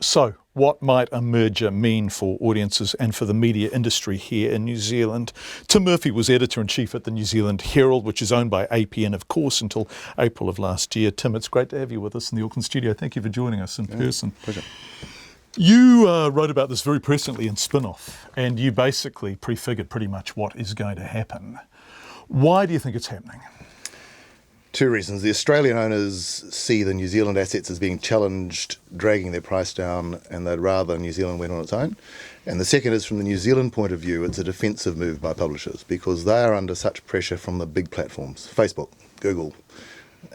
So, what might a merger mean for audiences and for the media industry here in New Zealand? Tim Murphy was editor-in-chief at the New Zealand Herald, which is owned by APN, of course, until April of last year. Tim, it's great to have you with us in the Auckland studio. Thank you for joining us in person. Pleasure. You wrote about this very presently in Spin-Off, and you basically prefigured pretty much what is going to happen. Why do you think it's happening? Two reasons. The Australian owners see the New Zealand assets as being challenged, dragging their price down, and they'd rather New Zealand went on its own. And the second is, from the New Zealand point of view, it's a defensive move by publishers because they are under such pressure from the big platforms, Facebook, Google,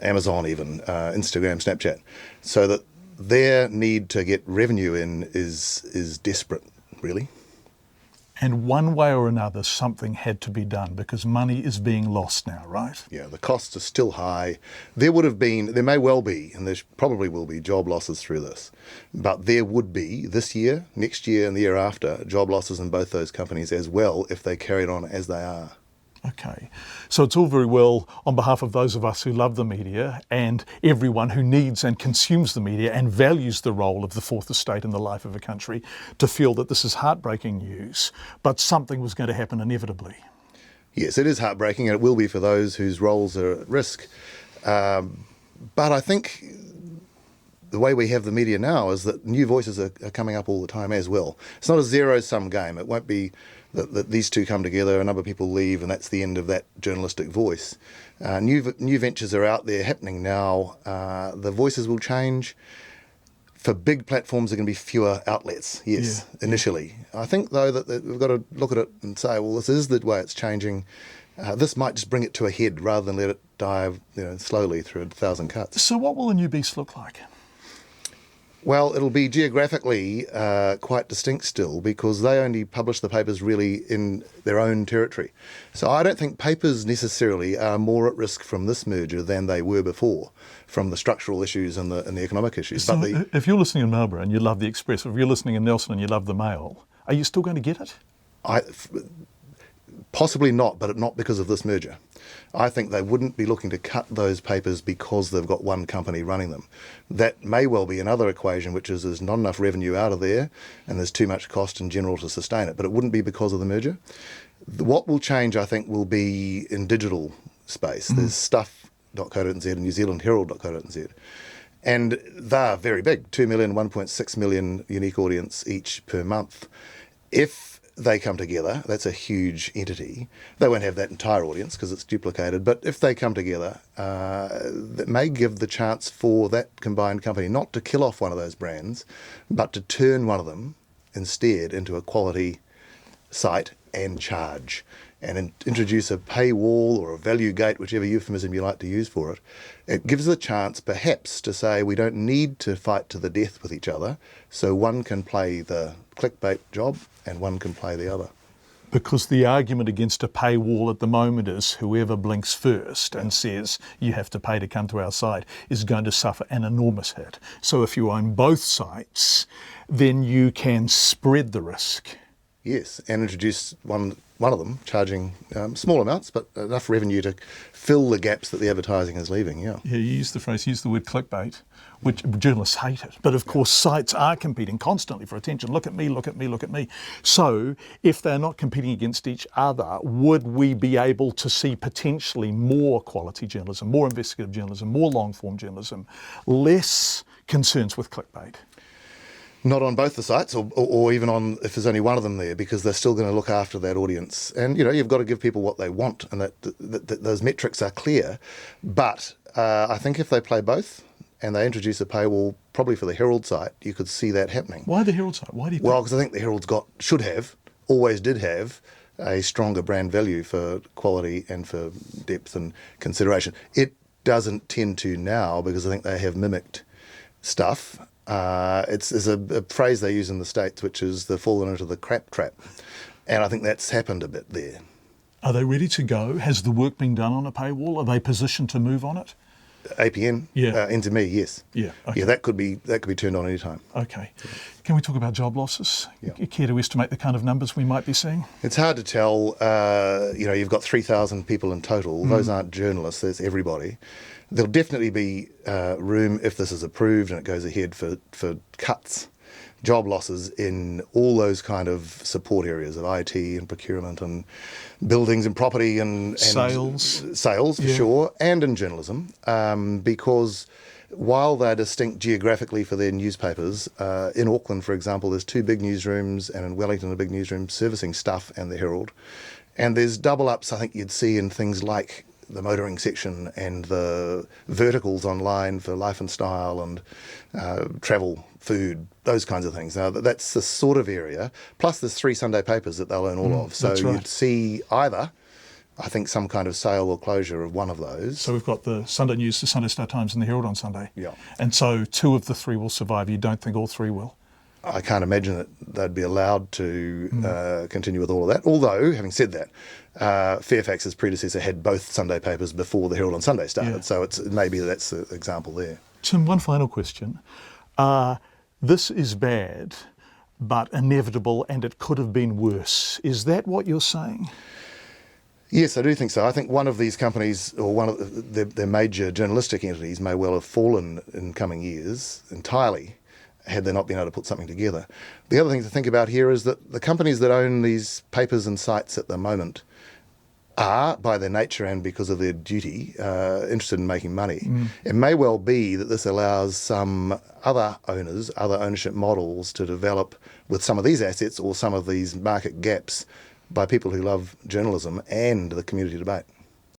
Amazon even, Instagram, Snapchat, so that their need to get revenue in is desperate, really. And one way or another, something had to be done because money is being lost now, right? Yeah, the costs are still high. There may well be, and there probably will be, job losses through this. But there would be, this year, next year, and the year after, job losses in both those companies as well if they carried on as they are. Okay, so it's all very well on behalf of those of us who love the media and everyone who needs and consumes the media and values the role of the fourth estate in the life of a country to feel that this is heartbreaking news, but something was going to happen inevitably. Yes, it is heartbreaking, and it will be for those whose roles are at risk. But I think the way we have the media now is that new voices are coming up all the time as well. It's not a zero-sum game. It won't be that these two come together, a number of people leave, and that's the end of that journalistic voice. New ventures are out there happening now. The voices will change. For big platforms, there are going to be fewer outlets, yes, initially. I think, though, that we've got to look at it and say, well, this is the way it's changing. This might just bring it to a head rather than let it dive slowly through 1,000 cuts. So what will the new beast look like? Well, it'll be geographically quite distinct still because they only publish the papers really in their own territory. So I don't think papers necessarily are more at risk from this merger than they were before from the structural issues and the economic issues. So if you're listening in Marlborough and you love the Express, or if you're listening in Nelson and you love the Mail, are you still going to get it? Possibly not, but not because of this merger. I think they wouldn't be looking to cut those papers because they've got one company running them. That may well be another equation, which is there's not enough revenue out of there and there's too much cost in general to sustain it, but it wouldn't be because of the merger. What will change, I think, will be in digital space. There's stuff.co.nz and New Zealand Herald.co.nz. And they're very big, 2 million, 1.6 million unique audience each per month. If they come together, that's a huge entity. They won't have that entire audience because it's duplicated, but if they come together, that may give the chance for that combined company not to kill off one of those brands, but to turn one of them instead into a quality site and charge and introduce a paywall or a value gate, whichever euphemism you like to use for it. It gives a chance perhaps to say we don't need to fight to the death with each other, so one can play the clickbait job and one can play the other. Because the argument against a paywall at the moment is whoever blinks first and says you have to pay to come to our site is going to suffer an enormous hit. So if you own both sites, then you can spread the risk. Yes, and introduce one of them charging small amounts, but enough revenue to fill the gaps that the advertising is leaving, Yeah, you use the word clickbait, which journalists hate it. But of course, sites are competing constantly for attention. Look at me, look at me, look at me. So if they're not competing against each other, would we be able to see potentially more quality journalism, more investigative journalism, more long-form journalism, less concerns with clickbait? Not on both the sites or even on if there's only one of them there, because they're still going to look after that audience. And, you've got to give people what they want, and that those metrics are clear. But I think if they play both and they introduce a paywall, probably for the Herald site, you could see that happening. Why the Herald site? Why do you think? Well, because I think the Herald's always did have a stronger brand value for quality and for depth and consideration. It doesn't tend to now because I think they have mimicked stuff. There's a phrase they use in the States, which is they've fallen into the crap trap. And I think that's happened a bit there. Are they ready to go? Has the work been done on a paywall? Are they positioned to move on it? APN, into me, yes. Yeah, okay. Yeah, that could be turned on any time. Okay. Can we talk about job losses? Yeah. You care to estimate the kind of numbers we might be seeing? It's hard to tell. You've got 3,000 people in total. Those aren't journalists, that's everybody. There'll definitely be room, if this is approved and it goes ahead, for cuts job losses in all those kind of support areas of IT and procurement and buildings and property and Sales. Sales, for sure, and in journalism, because while they're distinct geographically for their newspapers, in Auckland, for example, there's 2 big newsrooms, and in Wellington, a big newsroom servicing Stuff and the Herald. And there's double-ups I think you'd see in things like the motoring section and the verticals online for life and style and travel, food, those kinds of things. Now, that's the sort of area. Plus, there's 3 Sunday papers that they'll own all of. So that's right. You'd see either, I think, some kind of sale or closure of one of those. So we've got the Sunday News, the Sunday Star Times and the Herald on Sunday. Yeah. And so 2 of the 3 will survive. You don't think all 3 will? I can't imagine that they'd be allowed to continue with all of that. Although, having said that, Fairfax's predecessor had both Sunday papers before the Herald on Sunday started. Yeah. So maybe that's the example there. Tim, one final question. This is bad, but inevitable, and it could have been worse. Is that what you're saying? Yes, I do think so. I think one of these companies, or one of their major journalistic entities, may well have fallen in coming years entirely, had they not been able to put something together. The other thing to think about here is that the companies that own these papers and sites at the moment are, by their nature and because of their duty, interested in making money. It may well be that this allows some other owners, other ownership models to develop with some of these assets or some of these market gaps by people who love journalism and the community debate.